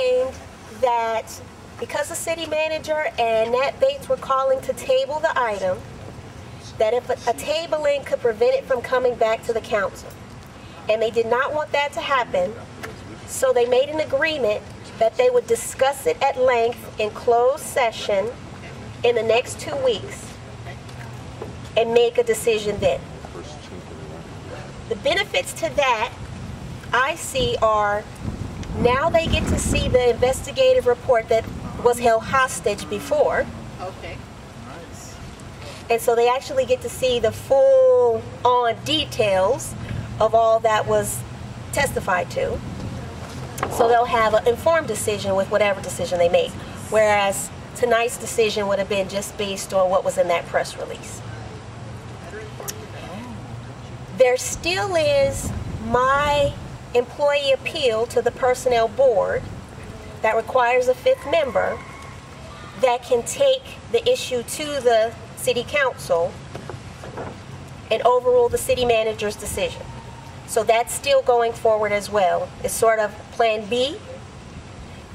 claimed that because the city manager and Nat Bates were calling to table the item, that if a tabling could prevent it from coming back to the council. And they did not want that to happen, so they made an agreement that they would discuss it at length in closed session in the next 2 weeks and make a decision then. The benefits to that I see are now they get to see the investigative report that was held hostage before. Okay. And so they actually get to see the full-on details of all that was testified to. So they'll have an informed decision with whatever decision they make. Whereas tonight's decision would have been just based on what was in that press release. There still is my employee appeal to the personnel board that requires a 5th member that can take the issue to the city council and overrule the city manager's decision. So that's still going forward as well. It's sort of plan B,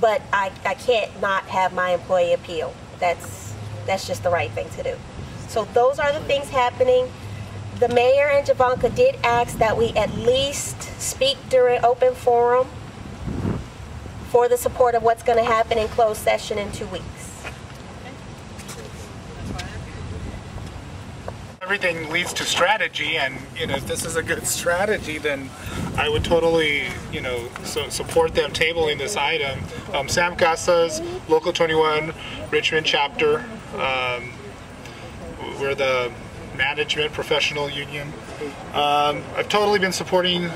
but I can't not have my employee appeal. That's just the right thing to do. So those are the things happening. The mayor and Javanka did ask that we at least speak during open forum for the support of what's going to happen in closed session in 2 weeks. Everything leads to strategy, and if this is a good strategy, then I would totally support them tabling this item. Sam Casas, Local 21, Richmond chapter. We're the management professional union. I've totally been supporting.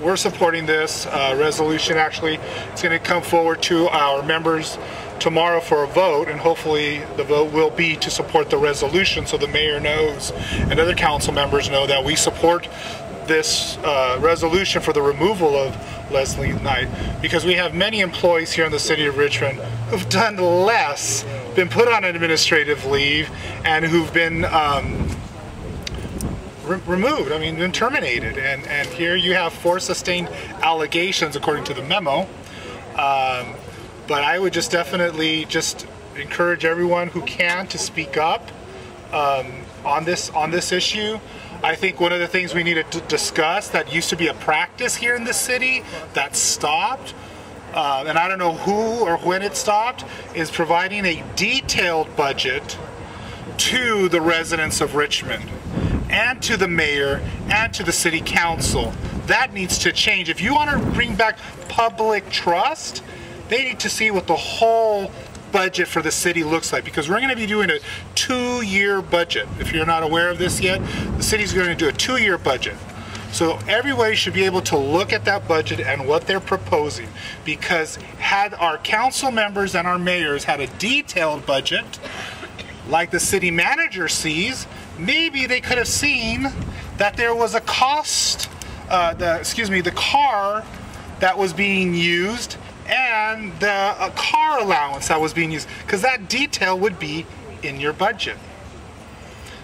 We're supporting this resolution. Actually, it's going to come forward to our members tomorrow for a vote, and hopefully the vote will be to support the resolution, so the mayor knows and other council members know that we support this resolution for the removal of Leslie Knight, because we have many employees here in the city of Richmond who've done less, been put on administrative leave, and who've been removed, been terminated. And here you have 4 sustained allegations according to the memo. But I would just definitely just encourage everyone who can to speak up on this issue. I think one of the things we need to discuss that used to be a practice here in the city that stopped, and I don't know who or when it stopped, is providing a detailed budget to the residents of Richmond and to the mayor and to the city council. That needs to change. If you want to bring back public trust, they need to see what the whole budget for the city looks like, because we're going to be doing a 2-year budget. If you're not aware of this yet, the city's going to do a 2-year budget. So everybody should be able to look at that budget and what they're proposing, because had our council members and our mayors had a detailed budget like the city manager sees, maybe they could have seen that there was a cost, the car that was being used and the car allowance that was being used, because that detail would be in your budget.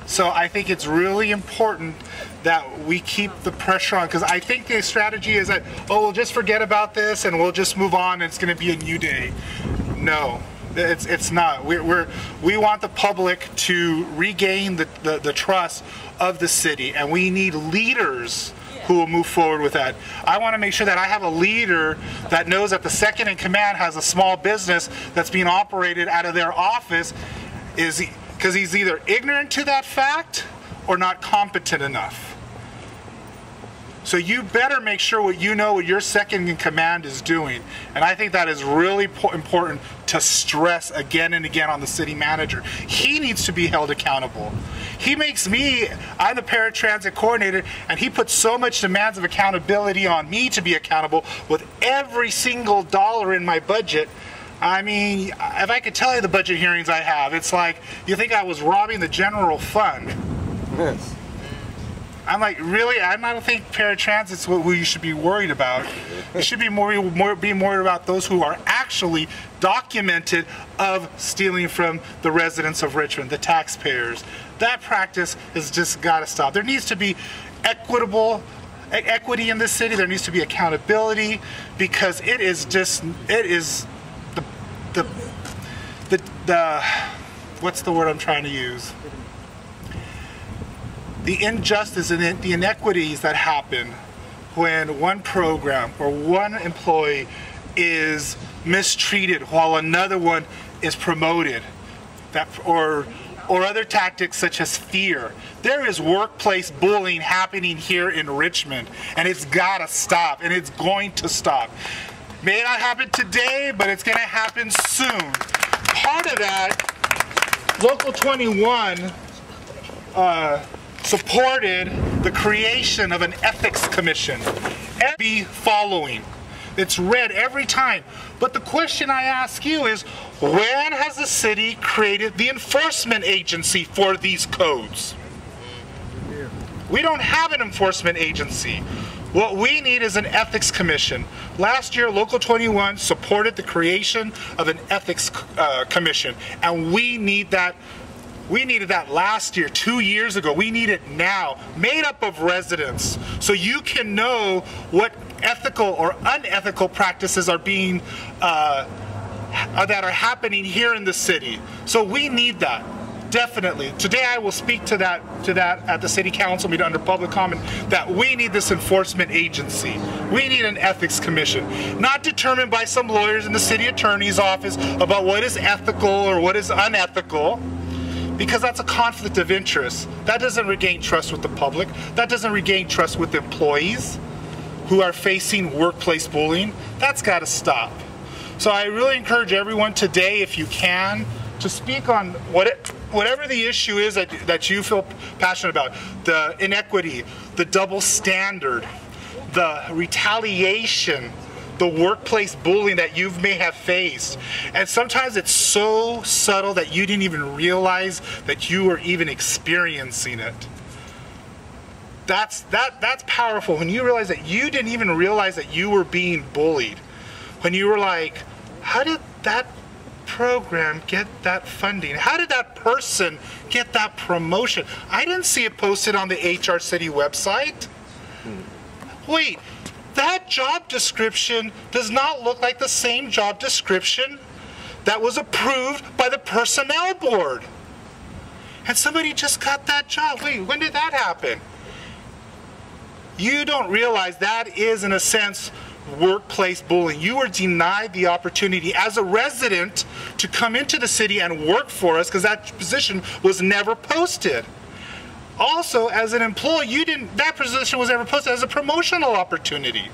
So I think it's really important that we keep the pressure on, because I think the strategy is that, oh, we'll just forget about this and we'll just move on and it's going to be a new day. No, it's not. We want the public to regain the trust of the city, and we need leaders who will move forward with that. I want to make sure that I have a leader that knows that the second in command has a small business that's being operated out of their office, because he's either ignorant to that fact or not competent enough. So you better make sure what your second in command is doing. And I think that is really important to stress again and again on the city manager. He needs to be held accountable. I'm the paratransit coordinator, and he puts so much demands of accountability on me to be accountable with every single dollar in my budget. If I could tell you the budget hearings I have, it's like, you think I was robbing the general fund. Yes. I'm like, really? I don't think paratransit's who you should be worried about. You should be more worried about those who are actually documented of stealing from the residents of Richmond, the taxpayers. That practice has just got to stop. There needs to be equitable equity in this city. There needs to be accountability, because it is the what's the word I'm trying to use? The injustice and the inequities that happen when one program or one employee is mistreated while another one is promoted, or other tactics such as fear. There is workplace bullying happening here in Richmond, and it's gotta stop, and it's going to stop. May not happen today, but it's gonna happen soon. Part of that, Local 21 supported the creation of an ethics commission. Be following. It's read every time. But the question I ask you is, when has the city created the enforcement agency for these codes? We don't have an enforcement agency. What we need is an ethics commission. Last year, Local 21 supported the creation of an ethics commission, and we need that. We needed that last year, 2 years ago. We need it now, made up of residents, so you can know what ethical or unethical practices are being that are happening here in the city. So we need that, definitely. Today I will speak to that at the City Council meeting under public comment, that we need this enforcement agency. We need an ethics commission, not determined by some lawyers in the city attorney's office about what is ethical or what is unethical, because that's a conflict of interest. That doesn't regain trust with the public. That doesn't regain trust with employees who are facing workplace bullying. That's got to stop. So I really encourage everyone today, if you can, to speak on whatever the issue is that you feel passionate about. The inequity, the double standard, the retaliation, the workplace bullying that you may have faced. And sometimes it's so subtle that you didn't even realize that you were even experiencing it. That's powerful, when you realize that you didn't even realize that you were being bullied. When you were like, how did that program get that funding? How did that person get that promotion? I didn't see it posted on the HR City website. Wait, that job description does not look like the same job description that was approved by the personnel board. And somebody just got that job. Wait, when did that happen? You don't realize that is, in a sense, workplace bullying. You were denied the opportunity as a resident to come into the city and work for us because that position was never posted. Also, as an employee, that position was never posted as a promotional opportunity.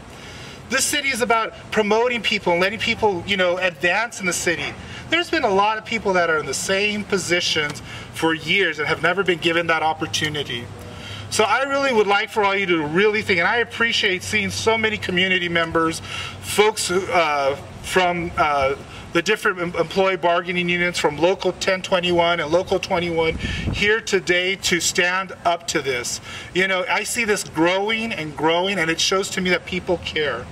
This city is about promoting people and letting people, advance in the city. There's been a lot of people that are in the same positions for years and have never been given that opportunity. So I really would like for all you to really think, and I appreciate seeing so many community members, folks from the different employee bargaining units from Local 1021 and Local 21 here today to stand up to this. I see this growing and growing, and it shows to me that people care.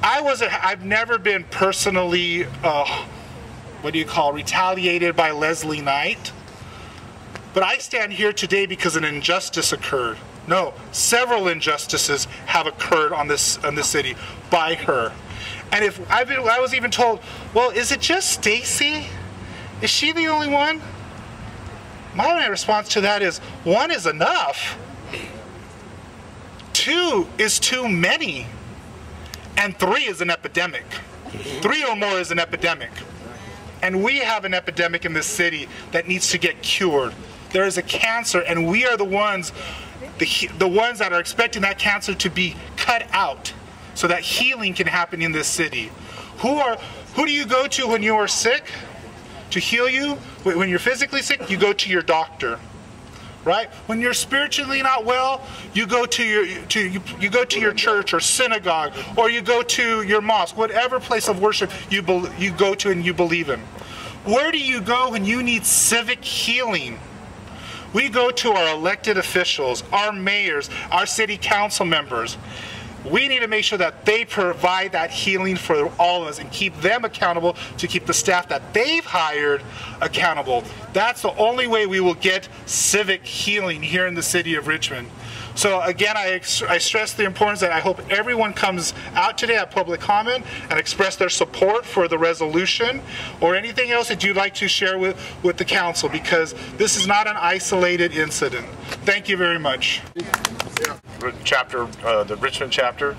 I've never been personally, retaliated by Leslie Knight. But I stand here today because an injustice occurred. No, several injustices have occurred on this city by her. And I was even told, well, is it just Stacie? Is she the only one? My response to that is, 1 is enough. 2 is too many. And 3 is an epidemic. 3 or more is an epidemic. And we have an epidemic in this city that needs to get cured. There is a cancer, and we are the ones that are expecting that cancer to be cut out so that healing can happen in this city. Who do you go to when you are sick to heal you? When you're physically sick, you go to your doctor, right? When you're spiritually not well, you go to your church or synagogue, or you go to your mosque, whatever place of worship you go to and you believe in. Where do you go when you need civic healing? We go to our elected officials, our mayors, our city council members. We need to make sure that they provide that healing for all of us and keep them accountable to keep the staff that they've hired accountable. That's the only way we will get civic healing here in the city of Richmond. So again, I stress the importance that I hope everyone comes out today at public comment and express their support for the resolution or anything else that you'd like to share with the council, because this is not an isolated incident. Thank you very much. Chapter, the Richmond chapter.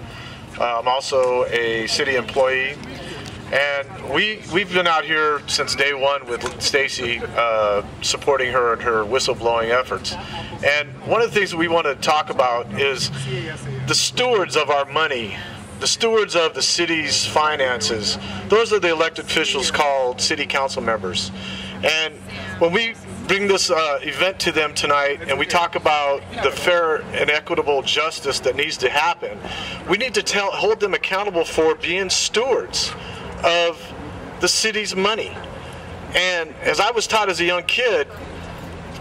I'm also a city employee, and we've been out here since day one with Stacie, supporting her and her whistleblowing efforts. And one of the things that we want to talk about is the stewards of our money, the stewards of the city's finances. Those are the elected officials called city council members. And when we bring this event to them tonight and we talk about the fair and equitable justice that needs to happen, we need to hold them accountable for being stewards of the city's money. And as I was taught as a young kid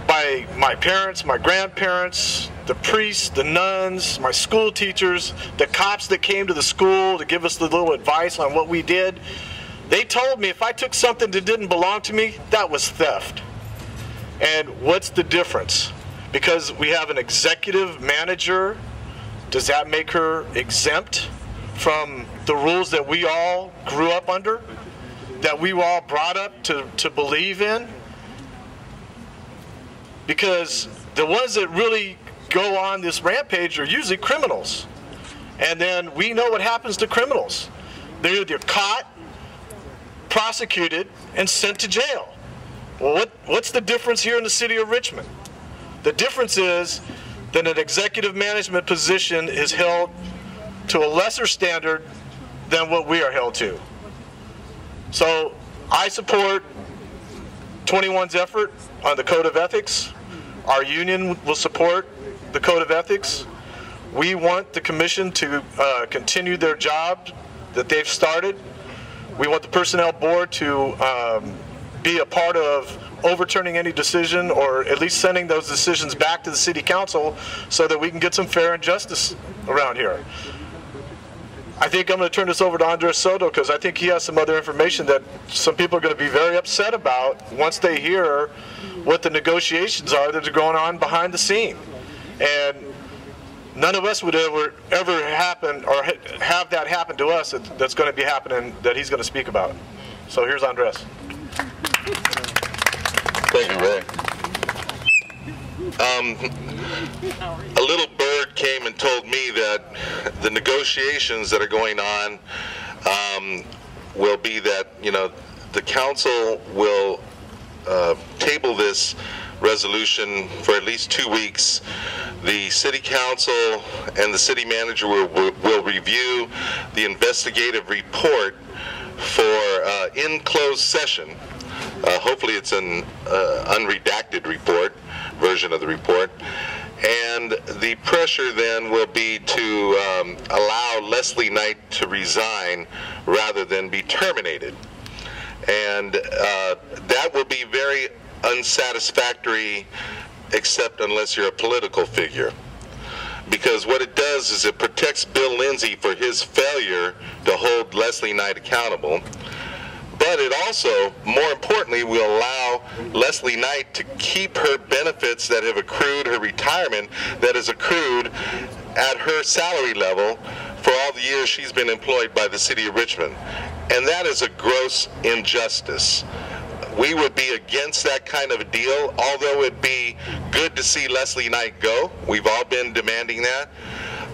by my parents, my grandparents, the priests, the nuns, my school teachers, the cops that came to the school to give us the little advice on what we did, they told me if I took something that didn't belong to me, that was theft. And what's the difference? Because we have an executive manager, does that make her exempt from the rules that we all grew up under, that we were all brought up to believe in? Because the ones that really go on this rampage are usually criminals. And then we know what happens to criminals. They're either caught, prosecuted, and sent to jail. Well, what's the difference here in the city of Richmond? The difference is that an executive management position is held to a lesser standard than what we are held to. So I support 21's effort on the Code of Ethics. Our union will support the Code of Ethics. We want the commission to continue their job that they've started. We want the personnel board to be a part of overturning any decision, or at least sending those decisions back to the city council so that we can get some fair and justice around here. I think I'm going to turn this over to Andres Soto, because I think he has some other information that some people are going to be very upset about once they hear what the negotiations are that are going on behind the scene. And none of us would ever happen or have that happen to us that's going to be happening that he's going to speak about. So here's Andres. Thank you, Ray. A little bird came and told me that the negotiations that are going on will be that, you know, the council will table this resolution for at least 2 weeks. The city council and the city manager will review the investigative report for in closed session. Hopefully it's an unredacted report, version of the report. And the pressure then will be to allow Leslie Knight to resign rather than be terminated. And that will be very unsatisfactory, except unless you're a political figure. Because what it does is it protects Bill Lindsay for his failure to hold Leslie Knight accountable. But it also, more importantly, will allow Leslie Knight to keep her benefits that have accrued, her retirement that has accrued at her salary level for all the years she's been employed by the City of Richmond. And that is a gross injustice. We would be against that kind of a deal, although it'd be good to see Leslie Knight go. We've all been demanding that.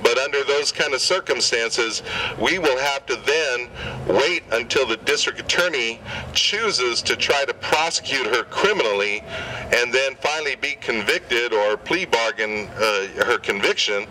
But under those kind of circumstances, we will have to then wait until the district attorney chooses to try to prosecute her criminally and then finally be convicted or plea bargain her conviction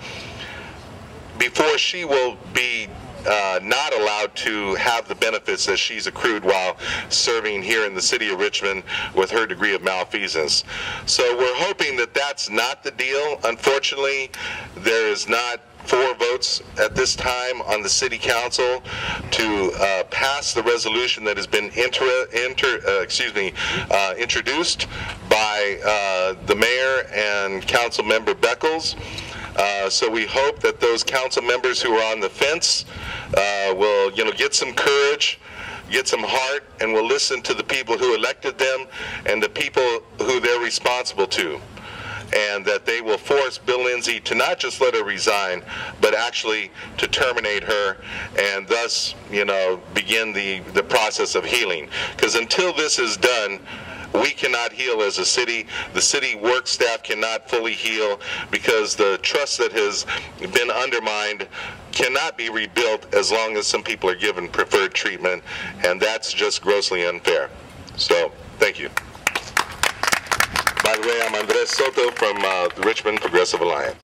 before she will be not allowed to have the benefits that she's accrued while serving here in the city of Richmond with her degree of malfeasance. So we're hoping that that's not the deal. Unfortunately, there is not 4 votes at this time on the City Council to pass the resolution that has been introduced by the Mayor and Council Member Beckles. So we hope that those council members who are on the fence will, get some courage get some heart and will listen to the people who elected them and the people who they're responsible to. And that they will force Bill Lindsay to not just let her resign, but actually to terminate her and thus, you know, begin the process of healing. Because until this is done, we cannot heal as a city. The city work staff cannot fully heal because the trust that has been undermined cannot be rebuilt as long as some people are given preferred treatment, and that's just grossly unfair. So, thank you. By the way, I'm Andres Soto from the Richmond Progressive Alliance.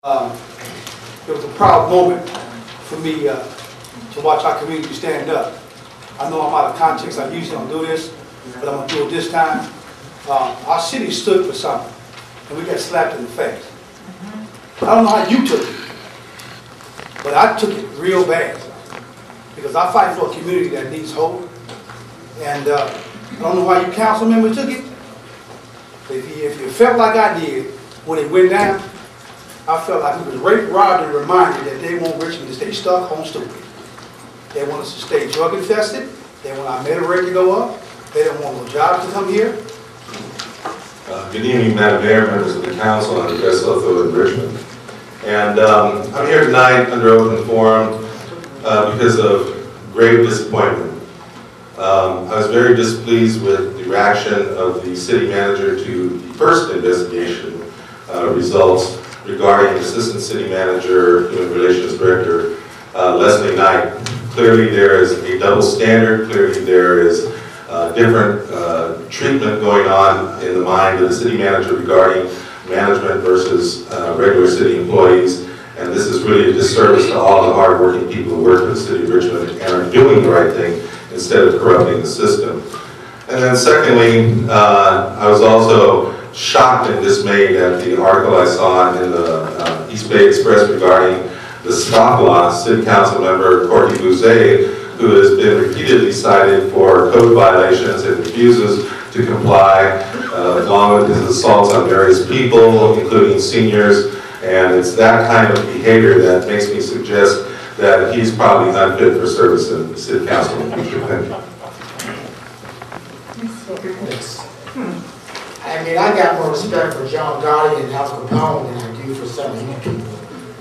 It was a proud moment for me to watch our community stand up. I know I'm out of context, I usually don't do this, but I'm going to do it this time. Our city stood for something, and we got slapped in the face. I don't know how you took it, but I took it real bad, because I fight for a community that needs hope. And I don't know how you council members took it. If you felt like I did when it went down, I felt like it was raped, robbed, and reminded that they want Richmond to stay stuck on stupid. They want us to stay drug infested. They want our metal rate to go up. They don't want no jobs to come here. Good evening, Madam Mayor, members of the council. I'm Andres Soto in Richmond. And I'm here tonight under open forum because of grave disappointment. I was very displeased with the reaction of the city manager to the first investigation results regarding Assistant City Manager, Human Relations Director, Leslie Knight. Clearly there is a double standard, clearly there is different treatment going on in the mind of the city manager regarding management versus regular city employees. And this is really a disservice to all the hardworking people who work for the City of Richmond and are doing the right thing instead of corrupting the system. And then secondly, I was also shocked and dismayed at the article I saw in the East Bay Express regarding the stop loss City Council member Courtney Bouzet, who has been repeatedly cited for code violations and refuses to comply, along with his assaults on various people, including seniors. And it's that kind of behavior that makes me suggest that he's probably unfit for service in the City Council in the future. Thank you. I mean, I got more respect for John Gotti and Al Capone than I do for some of you people.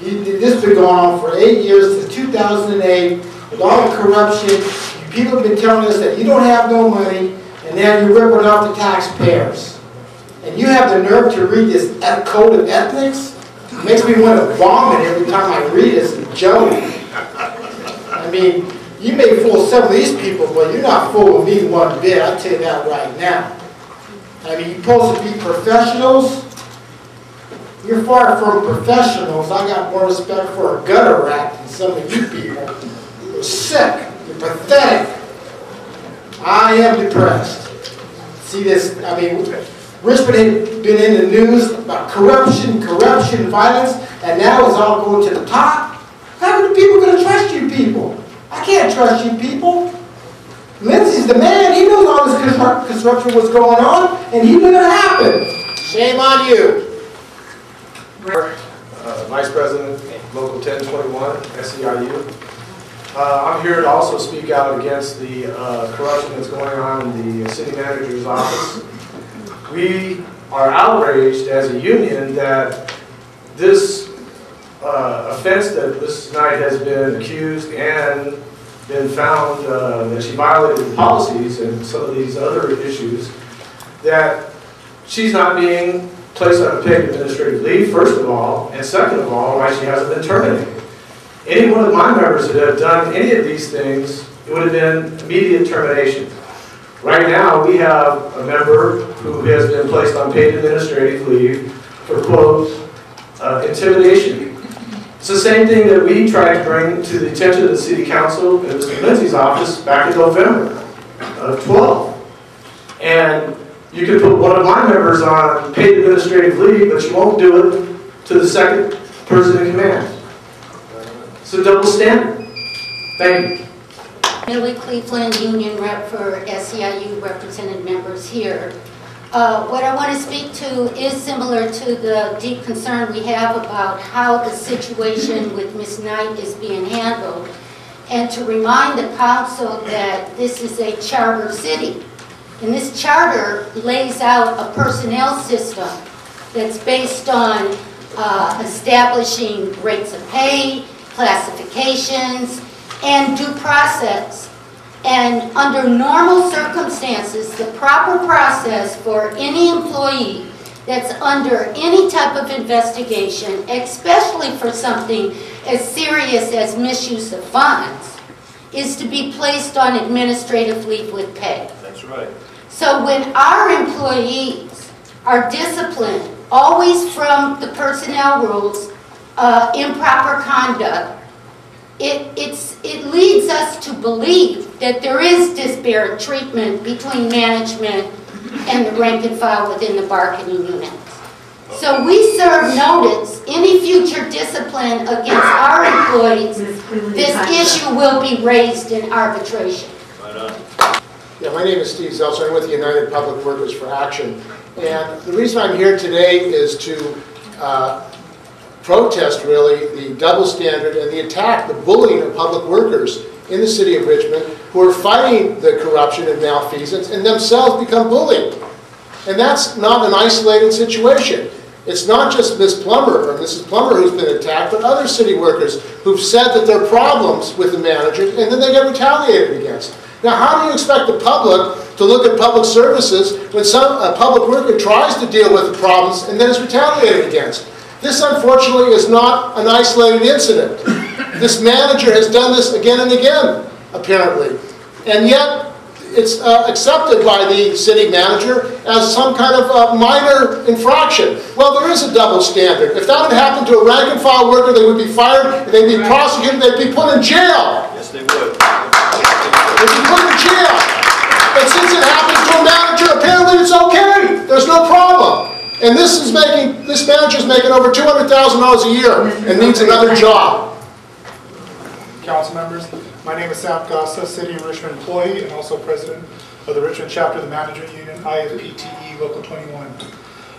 This has been going on for 8 years, since 2008, with all the corruption. You people have been telling us that you don't have no money, and then you're ripping off the taxpayers. And you have the nerve to read this code of ethics? It makes me want to vomit every time I read it. It's a joke. I mean, you may fool some of these people, but you're not fooling me one bit. I'll tell you that right now. I mean, you're supposed to be professionals. You're far from professionals. I got more respect for a gutter rat than some of you people. You're sick. You're pathetic. I am depressed. See this, I mean, Richmond had been in the news about corruption, violence, and now it's all going to the top. How are the people going to trust you people? I can't trust you people. Lindsay's the man. He knows all this construction was going on, and he let it happen. Shame on you. Vice President, Local 1021, SEIU. I'm here to also speak out against the corruption that's going on in the city manager's office. We are outraged as a union that this offense that Mrs. Knight has been accused and been found that she violated the policies and some of these other issues, that she's not being placed on a paid administrative leave, first of all, and second of all, why she hasn't been terminated. Any one of my members that have done any of these things, it would have been immediate termination. Right now, we have a member who has been placed on paid administrative leave for, quote, intimidation. It's the same thing that we tried to bring to the attention of the City Council and Mr. Lindsay's office back in November of 12. And you could put one of my members on paid administrative leave, but you won't do it to the second person in command. It's a double standard. Thank you. Millie Cleveland, union rep for SEIU, represented members here. What I want to speak to is similar to the deep concern we have about how the situation with Ms. Knight is being handled, and to remind the council that this is a charter city. And this charter lays out a personnel system that's based on establishing rates of pay, classifications, and due process. And under normal circumstances, the proper process for any employee that's under any type of investigation, especially for something as serious as misuse of funds, is to be placed on administrative leave with pay. That's right. So when our employees are disciplined, always from the personnel rules, improper conduct, it leads us to believe that there is disparate treatment between management and the rank and file within the bargaining units. So we serve notice, any future discipline against our employees, this issue will be raised in arbitration. Right on. Yeah, my name is Steve Zeltzer. I'm with the United Public Workers for Action. And the reason I'm here today is to protest, really, the double standard and the attack, the bullying of public workers in the City of Richmond who are fighting the corruption and malfeasance and themselves become bullied. And that's not an isolated situation. It's not just Ms. Plummer or Mrs. Plummer who's been attacked, but other city workers who've said that there are problems with the managers and then they get retaliated against. Now, how do you expect the public to look at public services when a public worker tries to deal with the problems and then is retaliated against? This, unfortunately, is not an isolated incident. This manager has done this again and again, apparently. And yet, it's accepted by the city manager as some kind of minor infraction. Well, there is a double standard. If that had happened to a rank and file worker, they would be fired, they'd be prosecuted, they'd be put in jail. Yes, they would. They'd be put in jail. But since it happens to a manager, apparently it's okay. There's no problem. And this manager's making over $200,000 a year and needs another job. Council members, my name is Sam Gassa, City of Richmond employee and also president of the Richmond chapter of the Management Union, IFPTE Local 21.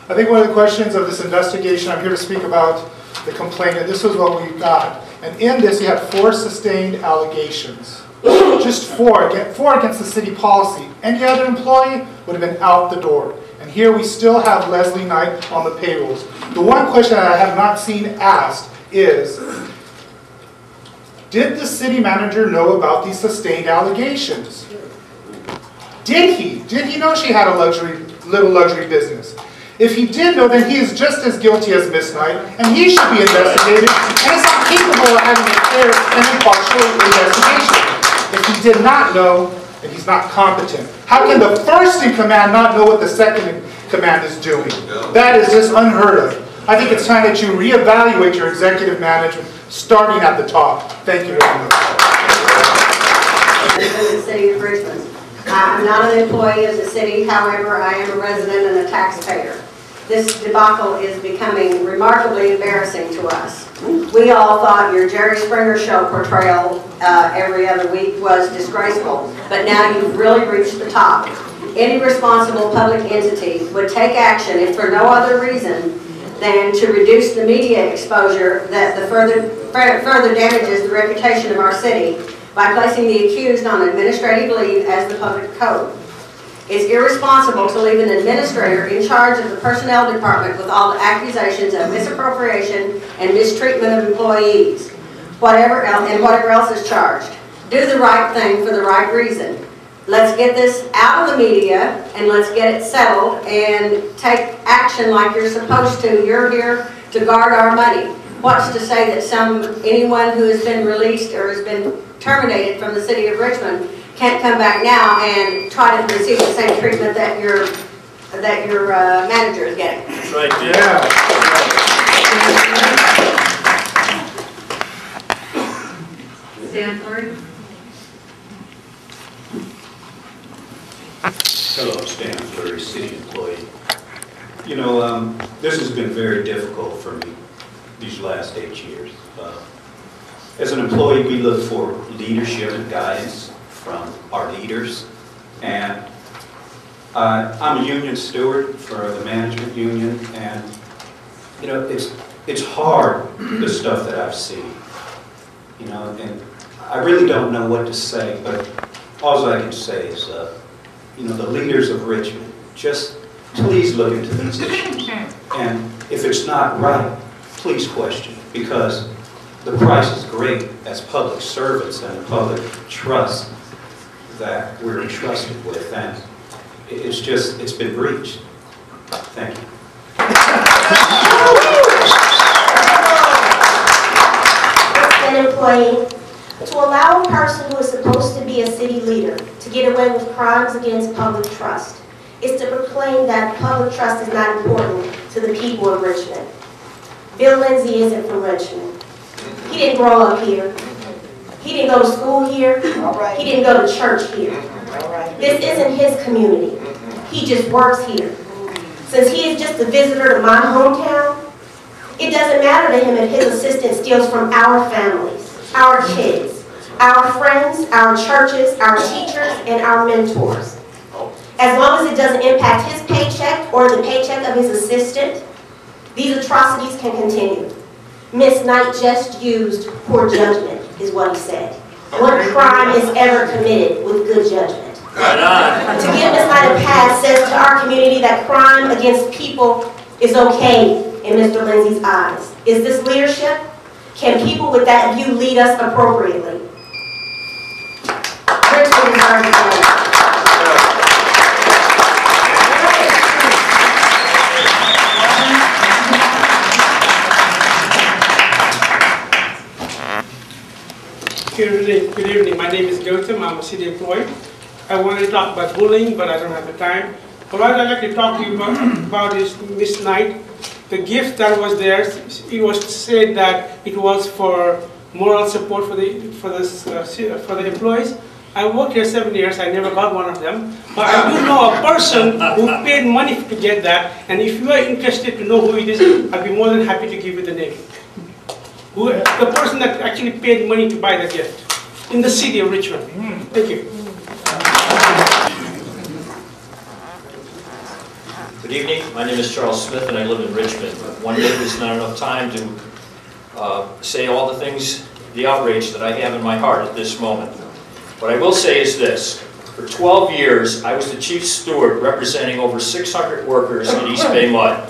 I think one of the questions of this investigation, I'm here to speak about the complaint, and this was what we got. And in this, you had 4 sustained allegations. Just 4 against the city policy. Any other employee would have been out the door. And here we still have Leslie Knight on the payrolls. The one question that I have not seen asked is, did the city manager know about these sustained allegations? Did he? Did he know she had a little luxury business? If he did know, then he is just as guilty as Miss Knight, and he should be investigated, and is not capable of having a fair and impartial investigation. If he did not know, then he's not competent. How can the first in command not know what the second in command is doing? That is just unheard of. I think it's time that you reevaluate your executive management, starting at the top. Thank you very much. In the City of Richmond. I'm not an employee of the city, however, I am a resident and a taxpayer. This debacle is becoming remarkably embarrassing to us. We all thought your Jerry Springer Show portrayal every other week was disgraceful, but now you've really reached the top. Any responsible public entity would take action if for no other reason than to reduce the media exposure that further damages the reputation of our city by placing the accused on administrative leave as the public code. It's irresponsible to leave an administrator in charge of the personnel department with all the accusations of misappropriation and mistreatment of employees, whatever else is charged. Do the right thing for the right reason. Let's get this out of the media and let's get it settled and take action like you're supposed to. You're here to guard our money. What's to say that anyone who has been released or has been terminated from the City of Richmond can't come back now and try to receive the same treatment that your manager is getting? That's right, yeah. Stanford. Hello, Stan Fleury, city employee. You know, this has been very difficult for me these last 8 years. As an employee, we look for leadership and guidance from our leaders, and I'm a union steward for the management union, and you know, it's hard, the stuff that I've seen. You know, and I really don't know what to say, but all I can say is, you know, the leaders of Richmond, just please look into these issues. And if it's not right, please question it, because the price is great as public servants and the public trust that we're entrusted with, and it's been breached. Thank you. An employee, to allow a person who is supposed to be a city leader to get away with crimes against public trust is to proclaim that public trust is not important to the people of Richmond. Bill Lindsay isn't from Richmond. He didn't grow up here. He didn't go to school here. He didn't go to church here. This isn't his community. He just works here. Since he is just a visitor to my hometown, it doesn't matter to him if his assistant steals from our families, our kids, our friends, our churches, our teachers, and our mentors. As long as it doesn't impact his paycheck or the paycheck of his assistant, these atrocities can continue. Miss Knight just used poor judgment, is what he said. What crime is ever committed with good judgment? To give Miss Knight a pass says to our community that crime against people is okay in Mr. Lindsay's eyes. Is this leadership? Can people with that view lead us appropriately? Richmond deserves better. Good evening. My name is Gautam. I'm a city employee. I wanted to talk about bullying, but I don't have the time. But what I'd like to talk to you about is Miss Knight. The gift that was there, it was said that it was for moral support for the employees. I worked here 7 years. I never got one of them. But I do know a person who paid money to get that. And if you are interested to know who it is, I'd be more than happy to give you the name. The person that actually paid money to buy the gift in the city of Richmond. Thank you. Good evening. My name is Charles Smith, and I live in Richmond. One minute is not enough time to say all the things, the outrage that I have in my heart at this moment. What I will say is this. For 12 years, I was the chief steward representing over 600 workers in East Bay Mud.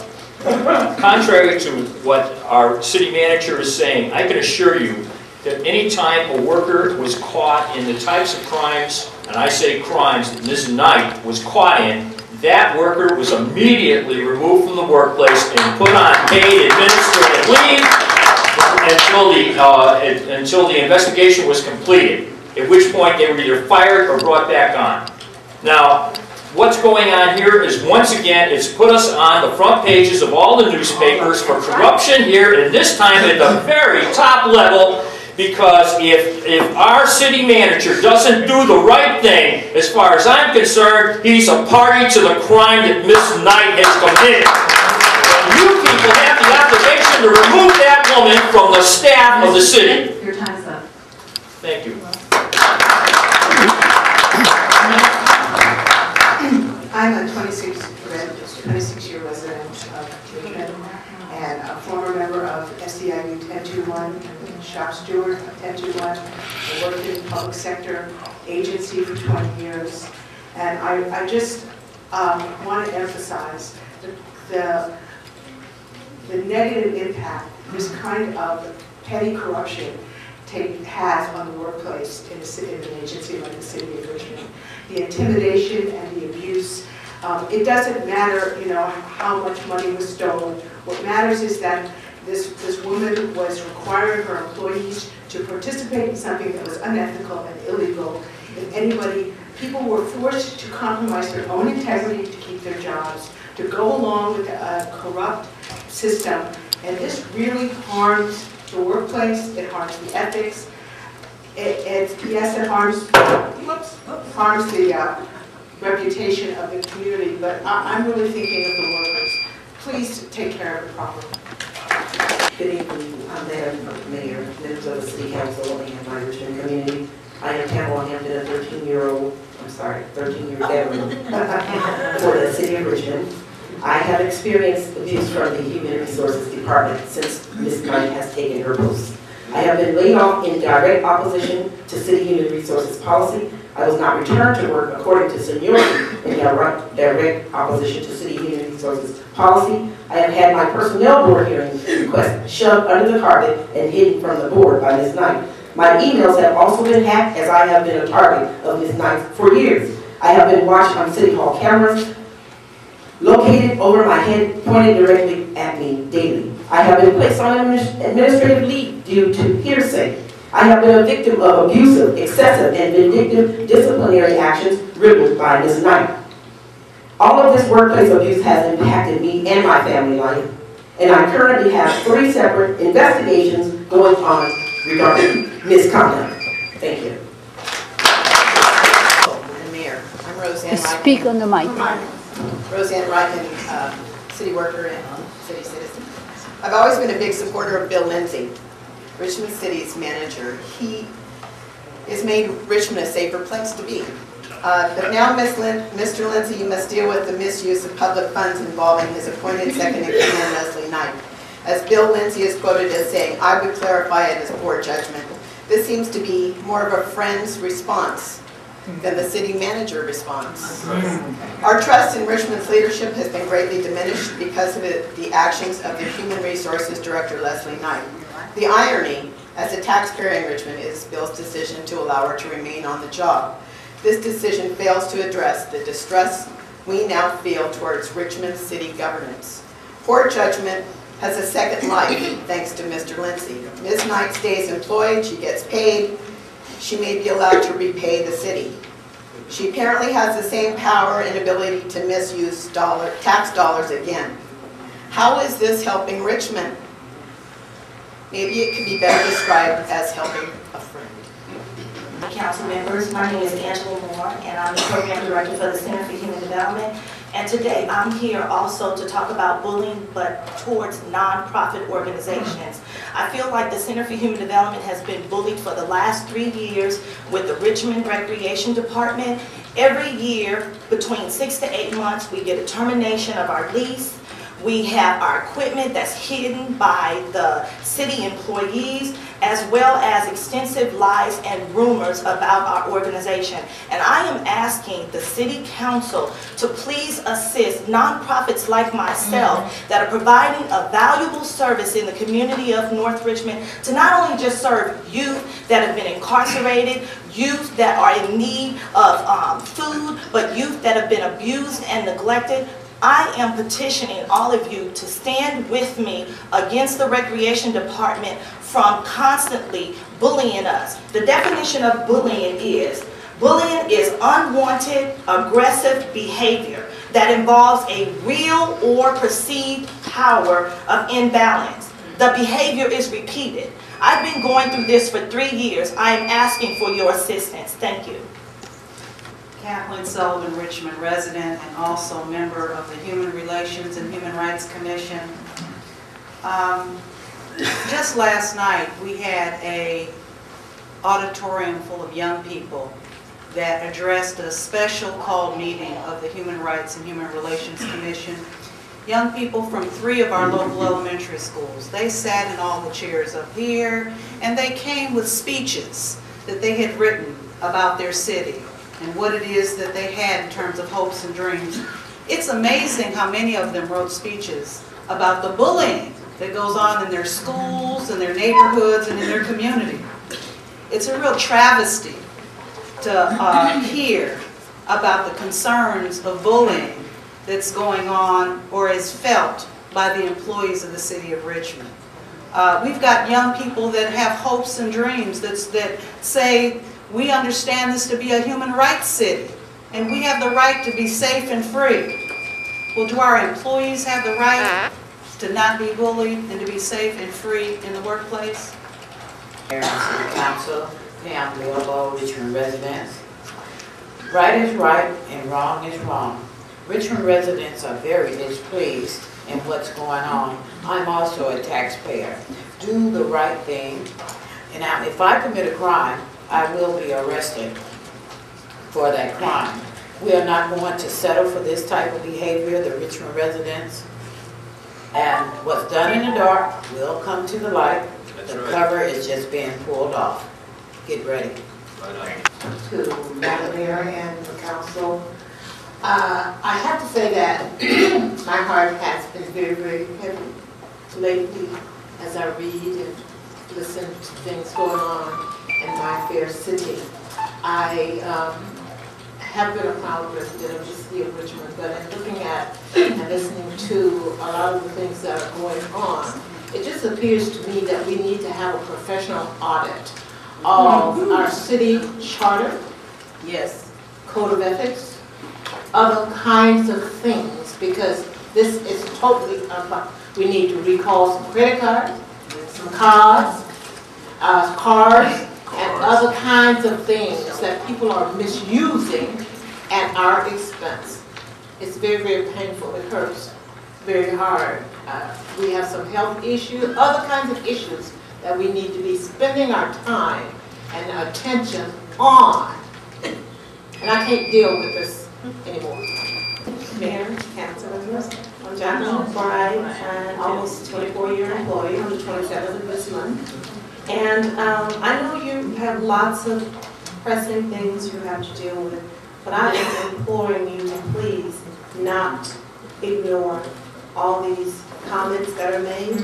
Contrary to what our city manager is saying, I can assure you that any time a worker was caught in the types of crimes, and I say crimes, that Ms. Knight was caught in, that worker was immediately removed from the workplace and put on paid administrative leave until the investigation was completed, at which point they were either fired or brought back on. Now, what's going on here is, once again, it's put us on the front pages of all the newspapers for corruption here, and this time at the very top level, because if our city manager doesn't do the right thing, as far as I'm concerned, he's a party to the crime that Miss Knight has committed. And you people have the obligation to remove that woman from the staff of the city. Your time's up. Thank you. I'm a 26-year resident of Richmond and a former member of SEIU 1021, shop steward of 1021. I worked in the public sector agency for 20 years. And I just want to emphasize the negative impact this kind of petty corruption has on the workplace in an agency like the City of Richmond. The intimidation and the abuse. It doesn't matter, you know, how much money was stolen. What matters is that this woman was requiring her employees to participate in something that was unethical and illegal. People were forced to compromise their own integrity to keep their jobs, to go along with a corrupt system. And this really harms the workplace, it harms the ethics, yes, it harms the reputation of the community, but I'm really thinking of the workers. Please take care of it properly. Good evening. I'm Madam Mayor, members of the City Council and my Richmond community. I am Pamela Hampton, a 13-year veteran for the City of Richmond. I have experienced abuse from the Human Resources Department since Ms. Knight has taken her post. I have been laid off in direct opposition to City Human Resources policy. I was not returned to work according to seniority in direct opposition to City Human Resources policy. I have had my personnel board hearing requests shoved under the carpet and hidden from the board by Ms. Knight. My emails have also been hacked, as I have been a target of Ms. Knight for years. I have been watched on City Hall cameras located over my head, pointed directly at me daily. I have been placed on administrative leave due to hearsay. I have been a victim of abusive, excessive, and vindictive disciplinary actions written by Ms. Knight. All of this workplace abuse has impacted me and my family life, and I currently have 3 separate investigations going on regarding misconduct. Thank you. And Mayor, I'm Roseanne Ryken. Speak on the mic. Roseanne Ryken, city worker and city citizen. I've always been a big supporter of Bill Lindsay, Richmond City's manager. He has made Richmond a safer place to be. But now, Mr. Lindsay, you must deal with the misuse of public funds involving his appointed second-in-command, Leslie Knight. As Bill Lindsay is quoted as saying, "I would clarify it as poor judgment." This seems to be more of a friend's response than the city manager response. Our trust in Richmond's leadership has been greatly diminished because of the actions of the Human Resources Director, Leslie Knight. The irony, as a taxpayer in Richmond, is Bill's decision to allow her to remain on the job. This decision fails to address the distress we now feel towards Richmond city governance. Poor judgment has a second life thanks to Mr. Lindsay. Ms. Knight stays employed, she gets paid, she may be allowed to repay the city. She apparently has the same power and ability to misuse tax dollars again. How is this helping Richmond? Maybe it could be better described as helping a friend. Council members, my name is Angela Moore, and I'm the Program Director for the Center for Human Development. And today I'm here also to talk about bullying, but towards nonprofit organizations. I feel like the Center for Human Development has been bullied for the last 3 years with the Richmond Recreation Department. Every year, between 6 to 8 months, we get a termination of our lease. We have our equipment that's hidden by the city employees, as well as extensive lies and rumors about our organization. And I am asking the City Council to please assist nonprofits like myself that are providing a valuable service in the community of North Richmond to not only just serve youth that have been incarcerated, youth that are in need of food, but youth that have been abused and neglected. I am petitioning all of you to stand with me against the Recreation Department from constantly bullying us. The definition of bullying is unwanted, aggressive behavior that involves a real or perceived power of imbalance. The behavior is repeated. I've been going through this for 3 years. I am asking for your assistance. Thank you. Kathleen Sullivan, Richmond resident and also member of the Human Relations and Human Rights Commission. Just last night we had an auditorium full of young people that addressed a special called meeting of the Human Rights and Human Relations Commission. Young people from 3 of our local elementary schools. They sat in all the chairs up here and they came with speeches that they had written about their city and what it is that they had in terms of hopes and dreams. It's amazing how many of them wrote speeches about the bullying that goes on in their schools, in their neighborhoods, and in their community. It's a real travesty to hear about the concerns of bullying that's going on or is felt by the employees of the City of Richmond. We've got young people that have hopes and dreams that say, we understand this to be a human rights city, and we have the right to be safe and free. Well, do our employees have the right to not be bullied and to be safe and free in the workplace? Mayor and City Council, Pam Leobo, Richmond residents. Right is right and wrong is wrong. Richmond residents are very displeased in what's going on. I'm also a taxpayer. Do the right thing. And if I commit a crime, I will be arrested for that crime. We are not going to settle for this type of behavior, the Richmond residents. And what's done in the dark will come to the light. The cover is just being pulled off. Get ready. To Madam Mayor and the council, I have to say that my heart has been very, very heavy lately as I read and listen to things going on in my fair city. I have been a proud resident of the City of Richmond, but in looking at and listening to a lot of the things that are going on, it just appears to me that we need to have a professional audit of our city charter, yes, code of ethics, other kinds of things, because this is totally about, we need to recall some credit cards, some cars, and other kinds of things that people are misusing at our expense. It's very, very painful. It hurts very hard. We have some health issues, other kinds of issues that we need to be spending our time and attention on. And I can't deal with this anymore. Mayor, council members, I'm Jacqueline McBride, an almost 24-year employee on the 27th of this month. And I know you have lots of pressing things you have to deal with, but I am imploring you to please not ignore all these comments that are made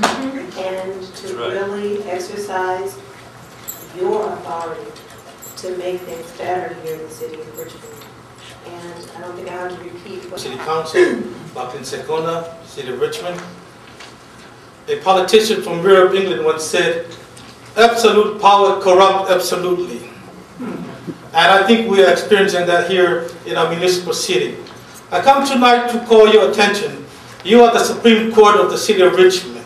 and to really exercise your authority to make things better here in the city of Richmond. And I don't think I have to repeat what City Council, Bakin Sekona, City of Richmond. A politician from Europe, England once said, absolute power corrupts absolutely. And I think we are experiencing that here in our municipal city. I come tonight to call your attention. You are the Supreme Court of the City of Richmond.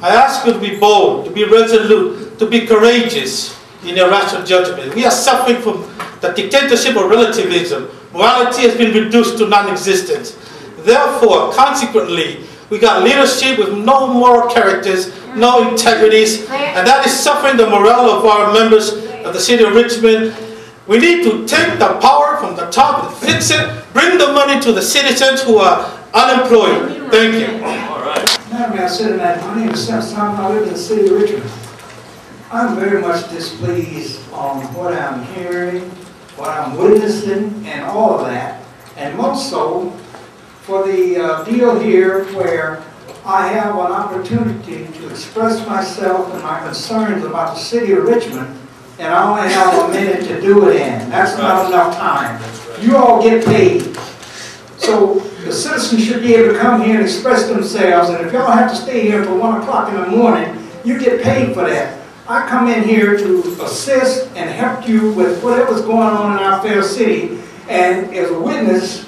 I ask you to be bold, to be resolute, to be courageous in your rational judgment. We are suffering from the dictatorship of relativism. Morality has been reduced to non-existence. Therefore, consequently, we got leadership with no moral characters, no integrities, and that is suffering the morale of our members of the City of Richmond. We need to take the power from the top and fix it, bring the money to the citizens who are unemployed. Thank you. All right. Madam Mayor, City Manager, my name is Sam Simon. I live in the City of Richmond. I'm very much displeased on what I'm hearing, what I'm witnessing, and all of that, and most so for the deal here where I have an opportunity to express myself and my concerns about the City of Richmond, and I only have a minute to do it in. That's not enough time. You all get paid. So the citizens should be able to come here and express themselves, and if y'all have to stay here till 1 o'clock in the morning, you get paid for that. I come in here to assist and help you with whatever's going on in our fair city, and as a witness,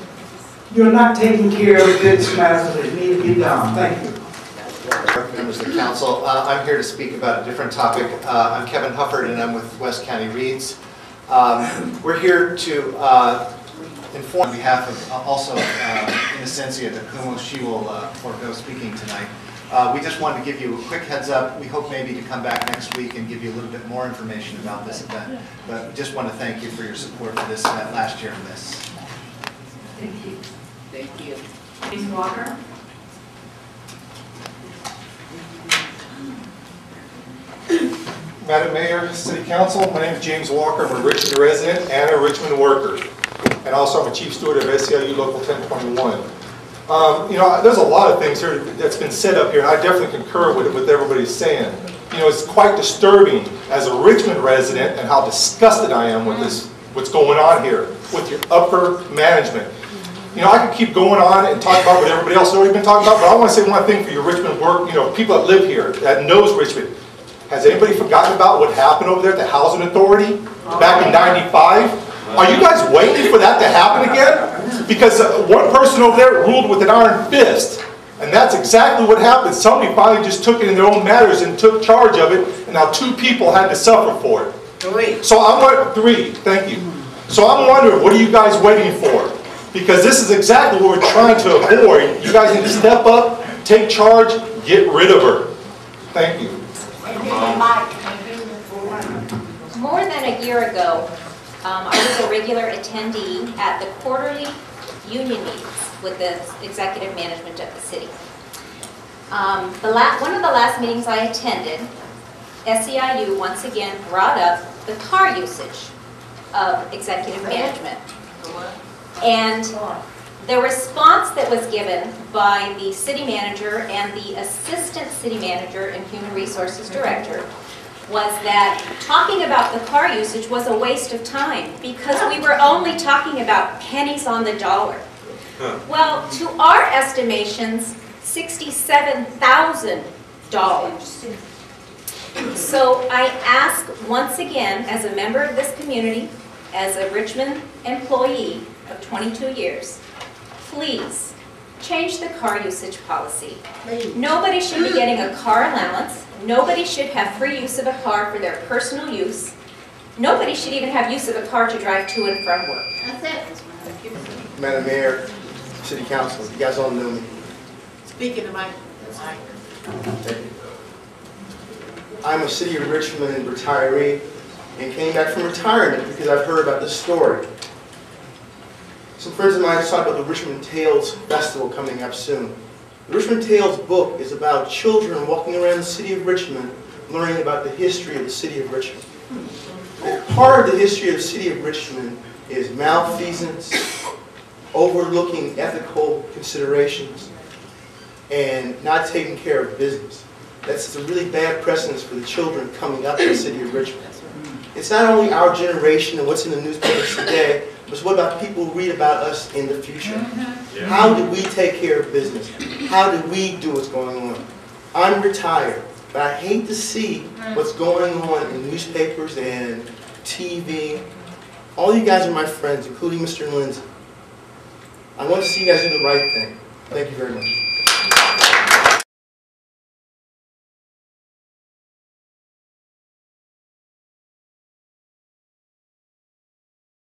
you're not taking care of this matters that need to be done. Thank you. Members of the council, I'm here to speak about a different topic. I'm Kevin Hufford and I'm with West County Reads. We're here to inform on behalf of also Innocencia, to whom she will forego speaking tonight. We just wanted to give you a quick heads up. We hope maybe to come back next week and give you a little bit more information about this event. But we just want to thank you for your support for this event last year and this. Thank you. Thank you. James Walker. Madam Mayor, City Council, my name is James Walker. I'm a Richmond resident and a Richmond worker. And also I'm a Chief Steward of SEIU Local 1021. You know, there's a lot of things here that's been said up here, and I definitely concur with what everybody's saying. You know, it's quite disturbing as a Richmond resident and how disgusted I am with this, what's going on here with your upper management. You know, I could keep going on and talk about what everybody else has already been talking about, but I want to say one thing for your Richmond work, you know, people that live here, that knows Richmond. Has anybody forgotten about what happened over there at the Housing Authority back in '95? Are you guys waiting for that to happen again? Because one person over there ruled with an iron fist, and that's exactly what happened. Somebody finally just took it in their own matters and took charge of it, and now 2 people had to suffer for it. 3. So I'm 3. Thank you. So I'm wondering, what are you guys waiting for? Because this is exactly what we're trying to avoid. You guys need to step up, take charge, get rid of her. Thank you. More than a a year ago, I was a regular attendee at the quarterly union meetings with the executive management of the city. One of the last meetings I attended, SEIU once again brought up the car usage of executive management. And the response that was given by the city manager and the assistant city manager and human resources director was that talking about the car usage was a waste of time because we were only talking about pennies on the dollar. Well, to our estimations, $67,000. So I ask once again, as a member of this community, as a Richmond employee of 22 years, please change the car usage policy. Nobody should be getting a car allowance. Nobody should have free use of a car for their personal use. Nobody should even have use of a car to drive to and from work. That's it. Madam Mayor, City Council, you guys all know me. Speaking to Mike. Thank you. I'm a City of Richmond retiree and came back from retirement because I've heard about this story. Some friends of mine talked about the Richmond Tales Festival coming up soon. The Richmond Tales book is about children walking around the city of Richmond learning about the history of the city of Richmond. And part of the history of the city of Richmond is malfeasance, overlooking ethical considerations, and not taking care of business. That's a really bad precedence for the children coming up in the city of Richmond. It's not only our generation and what's in the newspapers today, but what about people who read about us in the future? How do we take care of business? How do we do what's going on? I'm retired, but I hate to see what's going on in newspapers and TV. All you guys are my friends, including Mr. Lindsay. I want to see you guys do the right thing. Thank you very much.